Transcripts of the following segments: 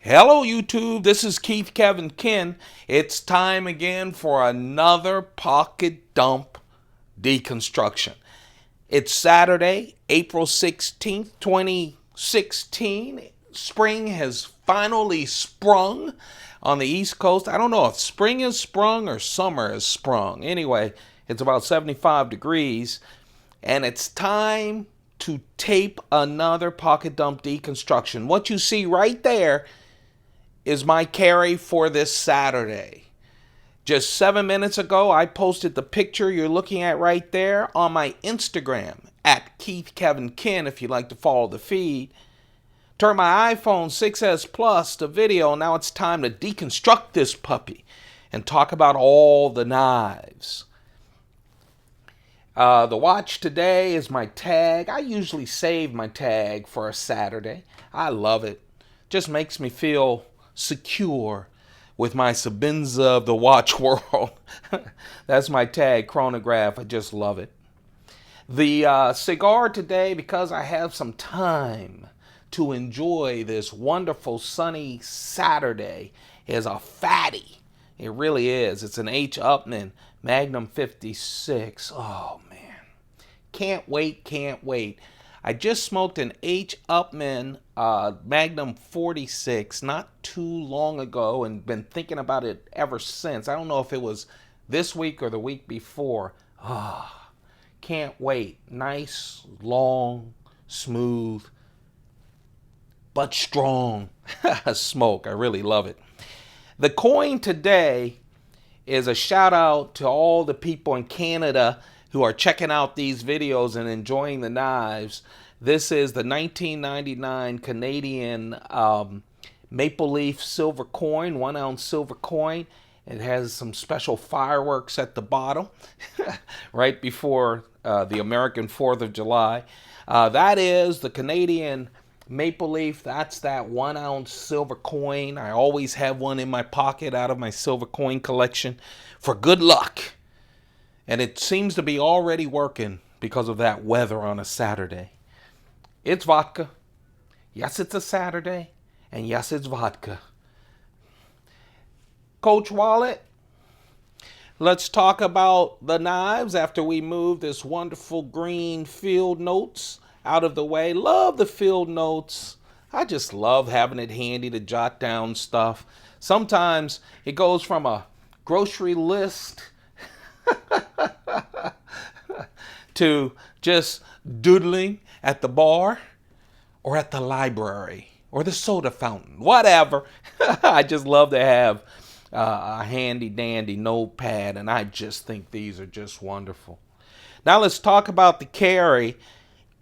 Hello YouTube, this is Keith Kevin Ken. It's time again for another pocket dump deconstruction. It's Saturday, April 16th, 2016. Spring has finally sprung on the East Coast. I don't know if spring is sprung or summer is sprung. Anyway, it's about 75 degrees and it's time to tape another pocket dump deconstruction. What you see right there is my carry for this Saturday. Just 7 minutes ago, I posted the picture you're looking at right there on my Instagram at Keith Kevin Ken if you'd like to follow the feed. Turn my iPhone 6S Plus to video. Now it's time to deconstruct this puppy and talk about all the knives. The watch today is my tag. I usually save my tag for a Saturday. I love it. Just makes me feel secure with my Sebenza of the watch world. That's my tag, chronograph. I just love it. The cigar today, because I have some time to enjoy this wonderful sunny Saturday, is a fatty. It really is. It's an H. Upmann Magnum 56. Oh man, can't wait. I just smoked an H. Upmann Magnum 46 not too long ago and been thinking about it ever since. I don't know if it was this week or the week before. Can't wait. Nice, long, smooth, but strong smoke. I really love it. The coin today is a shout out to all the people in Canada who are checking out these videos and enjoying the knives. This is the 1999 Canadian maple leaf silver coin, 1 ounce silver coin. It has some special fireworks at the bottom right before the American 4th of July. That is the Canadian maple leaf. That's that 1 ounce silver coin. I always have one in my pocket out of my silver coin collection for good luck. And it seems to be already working because of that weather on a Saturday. It's vodka. Yes, it's a Saturday. And yes, it's vodka. Coach Wallet, let's talk about the knives after we move this wonderful green field notes out of the way. Love the field notes. I just love having it handy to jot down stuff. Sometimes it goes from a grocery list to just doodling at the bar or at the library or the soda fountain, whatever. I just love to have a handy dandy notepad, and I just think these are just wonderful. Now let's talk about the carry.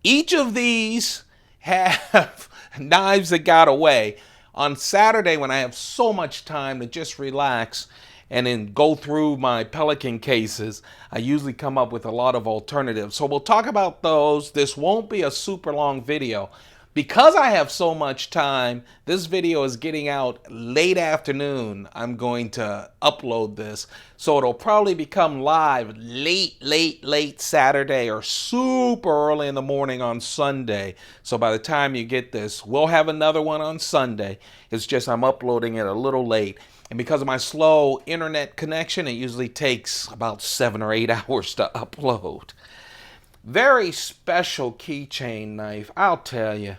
Each of these have knives that got away. On Saturday, when I have so much time to just relax and then go through my Pelican cases, I usually come up with a lot of alternatives. So we'll talk about those. This won't be a super long video. Because I have so much time, this video is getting out late afternoon. I'm going to upload this. So it'll probably become live late Saturday or super early in the morning on Sunday. So by the time you get this, we'll have another one on Sunday. It's just I'm uploading it a little late. And because of my slow internet connection, it usually takes about 7 or 8 hours to upload. Very special keychain knife, I'll tell you.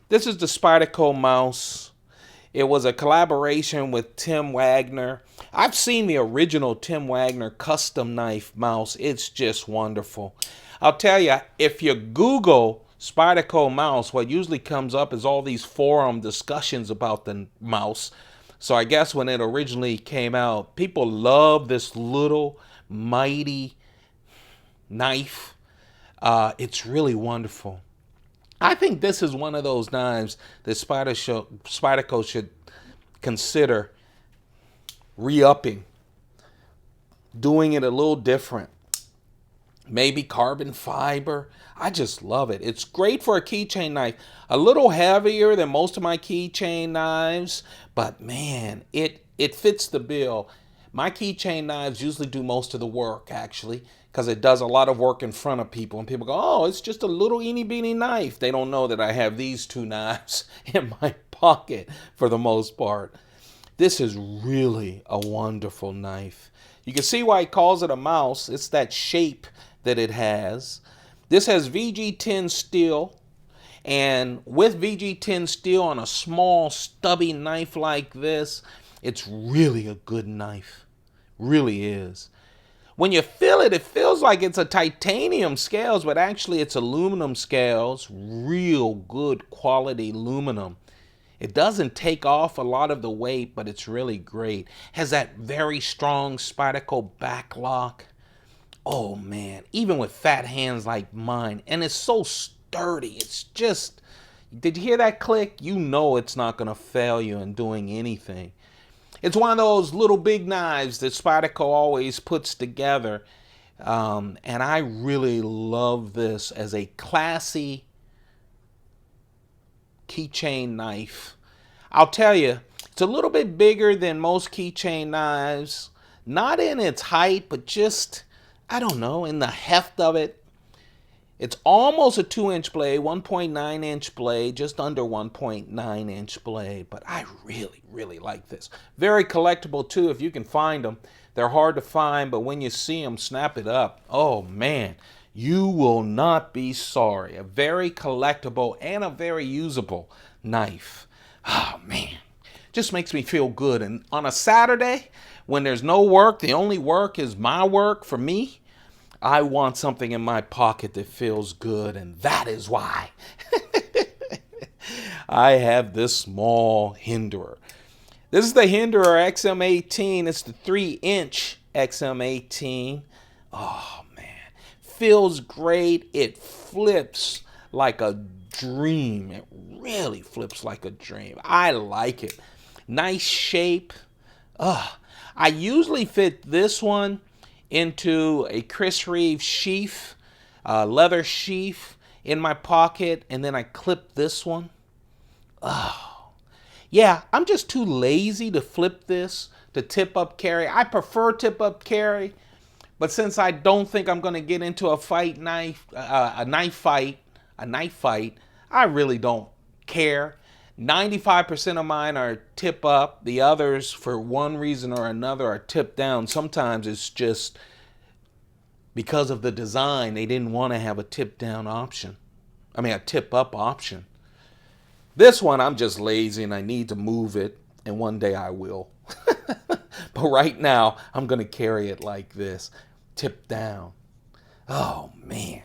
This is the Spyderco Mouse. It was a collaboration with Tim Wagner. I've seen the original Tim Wagner custom knife mouse. It's just wonderful. I'll tell you, if you Google Spyderco Mouse, what usually comes up is all these forum discussions about the mouse. So I guess when it originally came out, people loved this little mighty knife. It's really wonderful. I think this is one of those knives that Spyderco should consider re-upping, doing it a little different. Maybe carbon fiber. I just love it. It's great for a keychain knife. A little heavier than most of my keychain knives, but man, it fits the bill. My keychain knives usually do most of the work, actually, because it does a lot of work in front of people. And people go, oh, it's just a little eeny beeny knife. They don't know that I have these two knives in my pocket for the most part. This is really a wonderful knife. You can see why he calls it a mouse. It's that shape that it has. This has VG10 steel. And with VG10 steel on a small stubby knife like this, it's really a good knife. Really is. When you feel it, it feels like it's a titanium scales, but actually it's aluminum scales. Real good quality aluminum. It doesn't take off a lot of the weight, but it's really great. Has that very strong Spyderco back lock. Oh man, even with fat hands like mine. And it's so sturdy. It's just, did you hear that click? You know it's not going to fail you in doing anything. It's one of those little big knives that Spyderco always puts together. And I really love this as a classy keychain knife. I'll tell you, it's a little bit bigger than most keychain knives. Not in its height, but just, I don't know, in the heft of it. It's almost a 2-inch blade, 1.9-inch blade, just under 1.9-inch blade. But I really, really like this. Very collectible too, if you can find them. They're hard to find, but when you see them, snap it up. Oh man, you will not be sorry. A very collectible and a very usable knife. Oh man, just makes me feel good. And on a Saturday, when there's no work, the only work is my work for me, I want something in my pocket that feels good, and that is why I have this small Hinderer. This is the Hinderer XM-18. It's the 3-inch XM-18. Oh, man. Feels great. It flips like a dream. It really flips like a dream. I like it. Nice shape. I usually fit this one into a Chris Reeve sheath, leather sheath in my pocket, and then I clip this one. Oh, yeah, I'm just too lazy to flip this to tip up carry. I prefer tip up carry, but since I don't think I'm going to get into a knife fight, I really don't care. 95% of mine are tip up. The others, for one reason or another, are tip down. Sometimes it's just because of the design. They didn't want to have a tip down option. I mean, a tip up option. This one, I'm just lazy and I need to move it. And one day I will. But right now, I'm going to carry it like this. Tip down. Oh, man.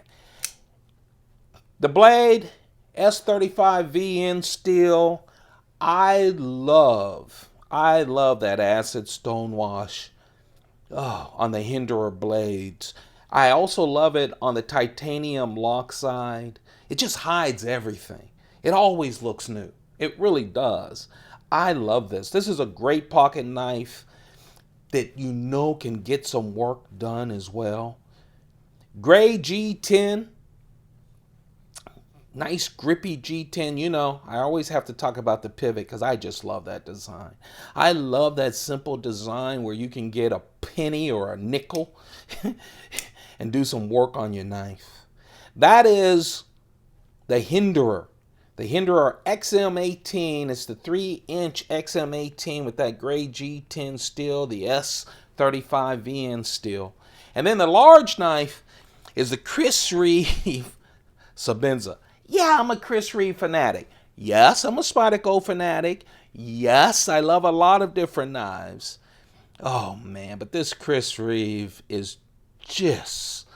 The blade, S35VN steel. I love that acid stonewash on the Hinderer blades. I also love it on the titanium lock side. It just hides everything. It always looks new. It really does. I love this. This is a great pocket knife that you know can get some work done as well. Gray G10. Nice grippy G10. You know, I always have to talk about the pivot because I just love that design. I love that simple design where you can get a penny or a nickel and do some work on your knife. That is the Hinderer. The Hinderer XM-18. It's the 3-inch XM-18 with that gray G10 steel, the S35VN steel. And then the large knife is the Chris Reeve Sebenza. Yeah, I'm a Chris Reeve fanatic. Yes, I'm a Spyderco fanatic. Yes, I love a lot of different knives. Oh, man, but this Chris Reeve is just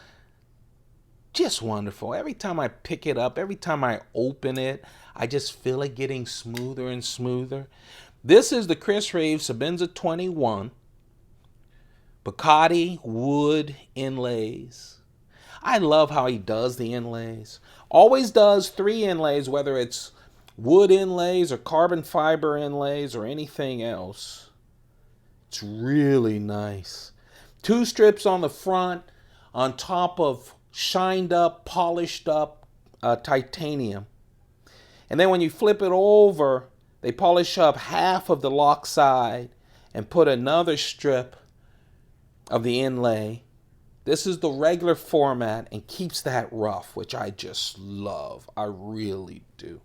wonderful. Every time I pick it up, every time I open it, I just feel it getting smoother and smoother. This is the Chris Reeve Sebenza 21 Bacati wood inlays. I love how he does the inlays. Always does 3 inlays, whether it's wood inlays or carbon fiber inlays or anything else. It's really nice. 2 strips on the front on top of shined up, polished up titanium. And then when you flip it over, they polish up half of the lock side and put another strip of the inlay. This is the regular format and keeps that rough, which I just love. I really do.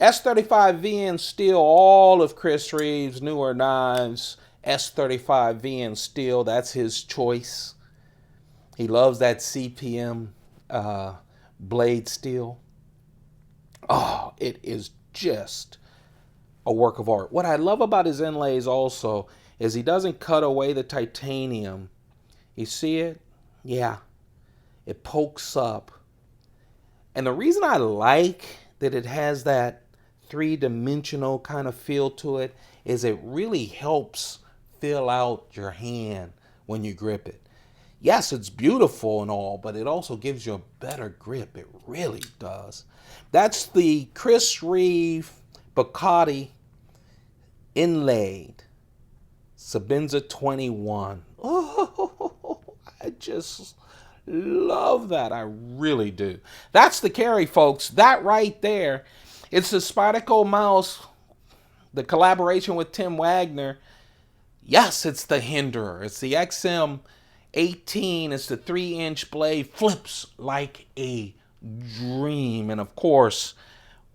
S35VN steel, all of Chris Reeves' newer knives. S35VN steel, that's his choice. He loves that CPM blade steel. Oh, it is just a work of art. What I love about his inlays also is he doesn't cut away the titanium. You see it? Yeah, it pokes up. And the reason I like that it has that three-dimensional kind of feel to it is it really helps fill out your hand when you grip it. Yes, it's beautiful and all, but it also gives you a better grip. It really does. That's the Chris Reeve Bacardi inlaid Sebenza 21. Oh, I just love that. I really do. That's the carry, folks. That right there. It's the Spyderco Mouse, the collaboration with Tim Wagner. Yes, it's the Hinderer. It's the XM-18. It's the 3-inch blade. Flips like a dream. And of course,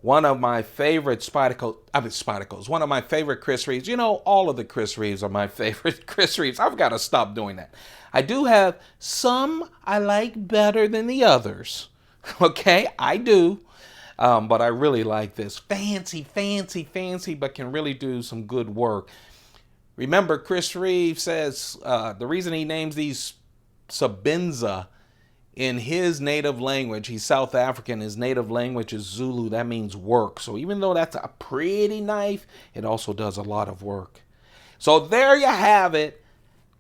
one of my favorite Spydercos, one of my favorite Chris Reeves. You know, all of the Chris Reeves are my favorite Chris Reeves. I've got to stop doing that. I do have some I like better than the others. Okay, I do. But I really like this. Fancy, fancy, fancy, but can really do some good work. Remember, Chris Reeves says the reason he names these Sebenza in his native language, he's South African, his native language is Zulu, that means work. So even though that's a pretty knife, it also does a lot of work. So there you have it.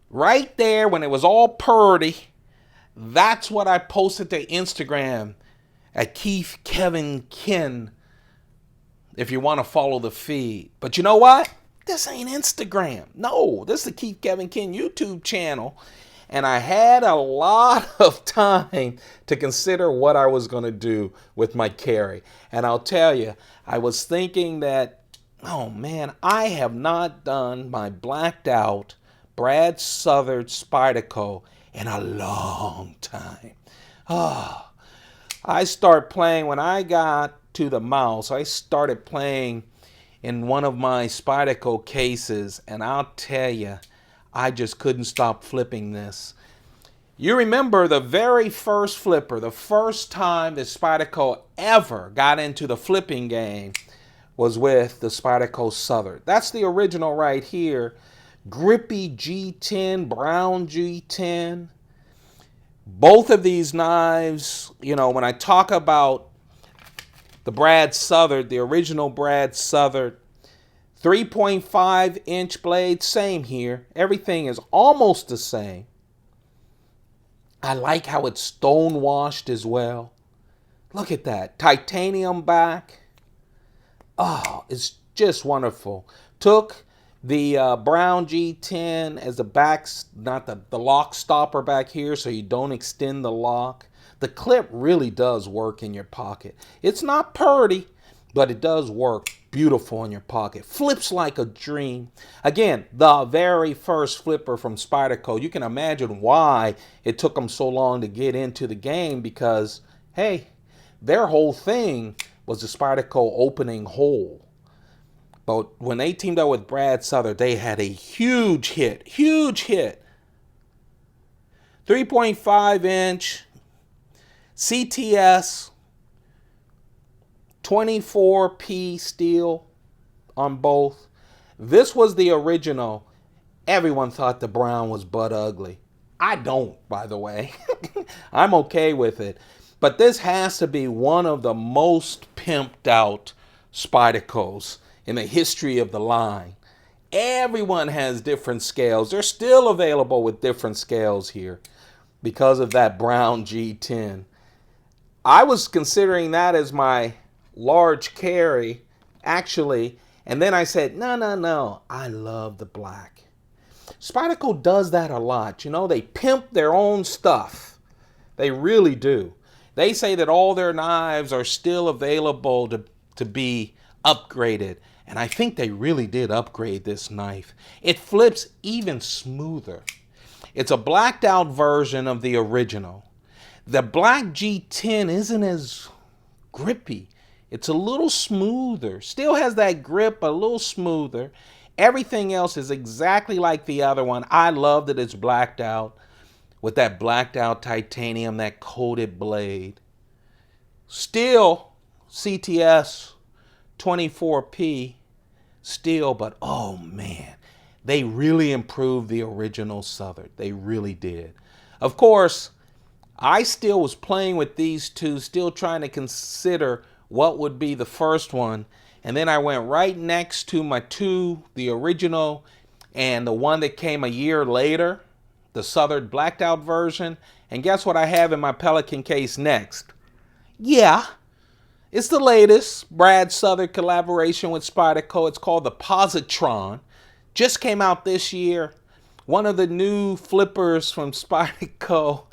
Right there, when it was all purdy, that's what I posted to Instagram at Keith Kevin Ken, if you want to follow the feed. But you know what? This ain't Instagram. No, this is the Keith Kevin Ken YouTube channel. And I had a lot of time to consider what I was going to do with my carry. And I'll tell you, I was thinking that, oh man, I have not done my blacked out Brad Southern Spyderco in a long time. Oh, I start playing, when I got to the mouse, I started playing in one of my Spyderco cases, and I'll tell you, I just couldn't stop flipping this. You remember the very first flipper, the first time that Spyderco ever got into the flipping game was with the Spyderco Southern. That's the original right here. Grippy G10, brown G10. Both of these knives, you know, when I talk about the Brad Southern, the original Brad Southern, 3.5-inch blade, same here. Everything is almost the same. I like how it's stone washed as well. Look at that. Titanium back. Oh, it's just wonderful. Took the brown G10 as the back, not the lock stopper back here, so you don't extend the lock. The clip really does work in your pocket. It's not purty, but it does work beautiful in your pocket. Flips like a dream. Again, the very first flipper from Spyderco. You can imagine why it took them so long to get into the game, because, hey, their whole thing was the Spyderco opening hole. But when they teamed up with Brad Southern, they had a huge hit. Huge hit. 3.5-inch CTS 24P steel on both. This was the original. Everyone thought the brown was butt ugly. I don't, by the way. I'm okay with it. But this has to be one of the most pimped out Spydercos in the history of the line. Everyone has different scales. They're still available with different scales here because of that brown G10. I was considering that as my large carry, actually, and then I said, no, I love the black. Spyderco does that a lot. You know, they pimp their own stuff. They really do. They say that all their knives are still available to be upgraded. And I think they really did upgrade this knife. It flips even smoother. It's a blacked out version of the original. The black G10 isn't as grippy. It's a little smoother. Still has that grip, but a little smoother. Everything else is exactly like the other one. I love that it's blacked out with that blacked out titanium, that coated blade. Still CTS 24P still, but oh man, they really improved the original Southern. They really did. Of course, I still was playing with these two, still trying to consider what would be the first one. And then I went right next to my two, the original and the one that came a year later, the Southern blacked out version. And guess what I have in my Pelican case next? Yeah, it's the latest Brad Southern collaboration with Spyderco. It's called the Positron. Just came out this year. One of the new flippers from Spyderco.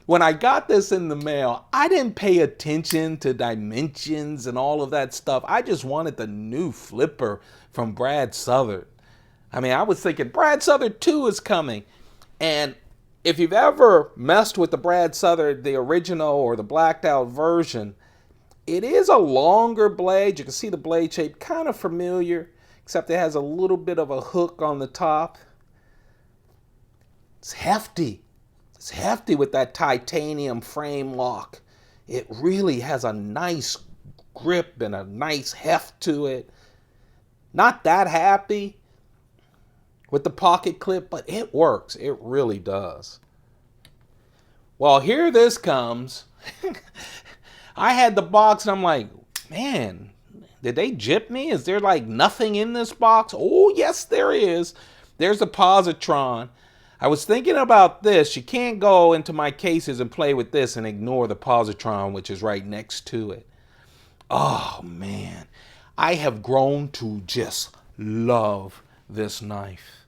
When I got this in the mail, I didn't pay attention to dimensions and all of that stuff. I just wanted the new flipper from Brad Southern. I mean, I was thinking Brad Southern 2 is coming. And if you've ever messed with the Brad Southern, the original or the blacked out version, it is a longer blade. You can see the blade shape kind of familiar, except it has a little bit of a hook on the top. It's hefty. It's hefty with that titanium frame lock. It really has a nice grip and a nice heft to it. Not that happy with the pocket clip, but it works. It really does. Well, here this comes. I had the box and I'm like, man, did they jip me? Is there like nothing in this box? Oh, yes, there is. There's the positron. I was thinking about this. You can't go into my cases and play with this and ignore the positron, which is right next to it. Oh, man. I have grown to just love this knife.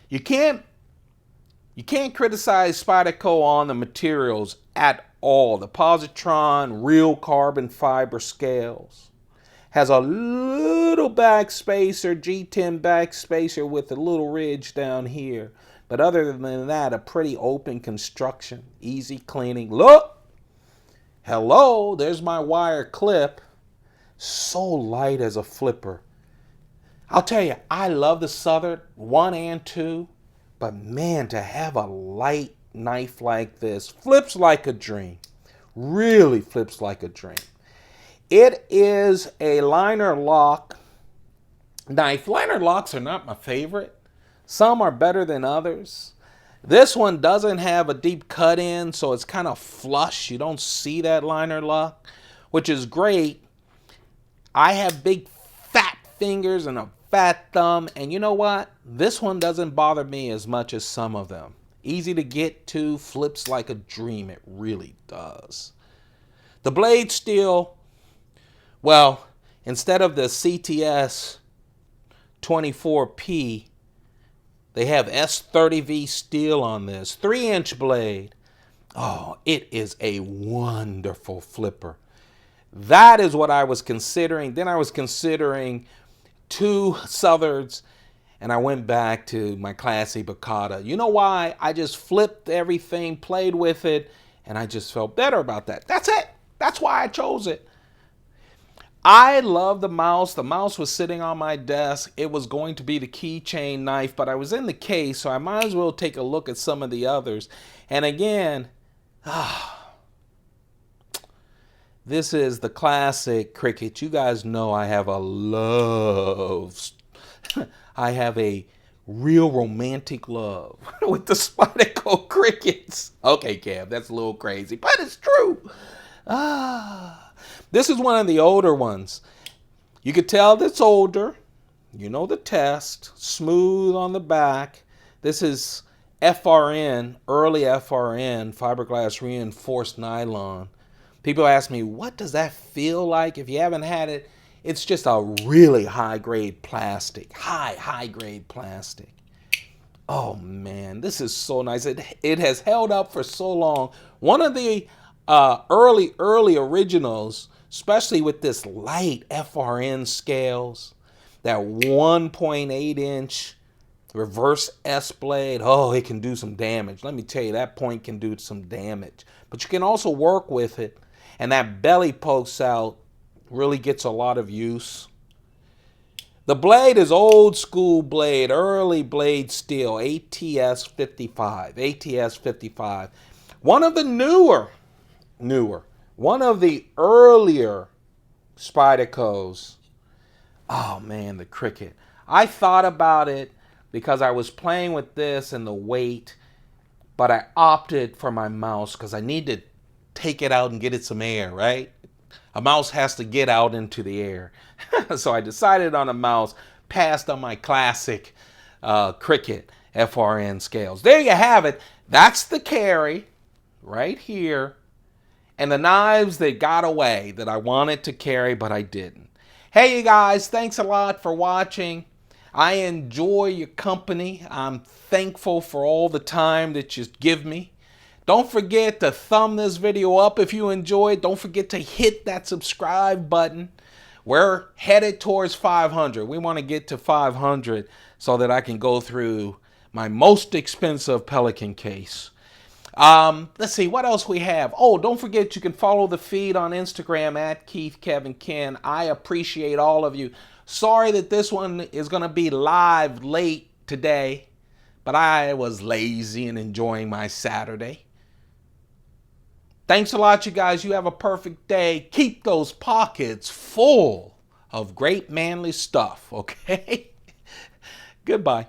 You can't criticize Spyderco on the materials at all. The positron, real carbon fiber scales. Has a little back spacer, G10 back spacer with a little ridge down here. But other than that, a pretty open construction. Easy cleaning. Look! Hello, there's my wire clip. So light as a flipper. I'll tell you, I love the Southern 1 and 2. But man, to have a light knife like this flips like a dream. Really flips like a dream. It is a liner lock knife. Liner locks are not my favorite. Some are better than others. This one doesn't have a deep cut in, so it's kind of flush. You don't see that liner lock, which is great. I have big fat fingers and a fat thumb, and you know what? This one doesn't bother me as much as some of them. Easy to get to, flips like a dream. It really does. The blade steel, well, instead of the CTS 24P, they have S30V steel on this. 3-inch blade. Oh, it is a wonderful flipper. That is what I was considering. Then I was considering two Southerns, and I went back to my classy Bacata. You know why? I just flipped everything, played with it, and I just felt better about that. That's it. That's why I chose it. I love the mouse. The mouse was sitting on my desk. It was going to be the keychain knife, but I was in the case, so I might as well take a look at some of the others. And again, this is the classic Cricket. You guys know I have a I have a real romantic love with the Spyderco Crickets. Okay, Cam, that's a little crazy, but it's true. This is one of the older ones. You could tell that's older. You know the test. Smooth on the back. This is FRN, early FRN, fiberglass reinforced nylon. People ask me, what does that feel like? If you haven't had it, it's just a really high-grade plastic. High-grade plastic. Oh, man, this is so nice. It has held up for so long. One of the early originals, especially with this light FRN scales, that 1.8-inch Reverse S blade, oh, it can do some damage. Let me tell you, that point can do some damage. But you can also work with it, and that belly pokes out, really gets a lot of use. The blade is old school blade, early blade steel, ATS 55. ATS 55. One of the one of the earlier Spydercos. Oh man, the cricket. I thought about it because I was playing with this and the weight, but I opted for my mouse because I need to take it out and get it some air, right? A mouse has to get out into the air. So I decided on a mouse, passed on my classic cricket FRN scales. There you have it. That's the carry right here. And the knives that got away that I wanted to carry, but I didn't. Hey, you guys, thanks a lot for watching. I enjoy your company. I'm thankful for all the time that you give me. Don't forget to thumb this video up if you enjoyed. Don't forget to hit that subscribe button. We're headed towards 500. We want to get to 500 so that I can go through my most expensive Pelican case. Let's see what else we have. Oh, don't forget you can follow the feed on Instagram at KeithKevinKen. I appreciate all of you. Sorry that this one is going to be live late today, but I was lazy and enjoying my Saturday. Thanks a lot, you guys. You have a perfect day. Keep those pockets full of great manly stuff, okay? Goodbye.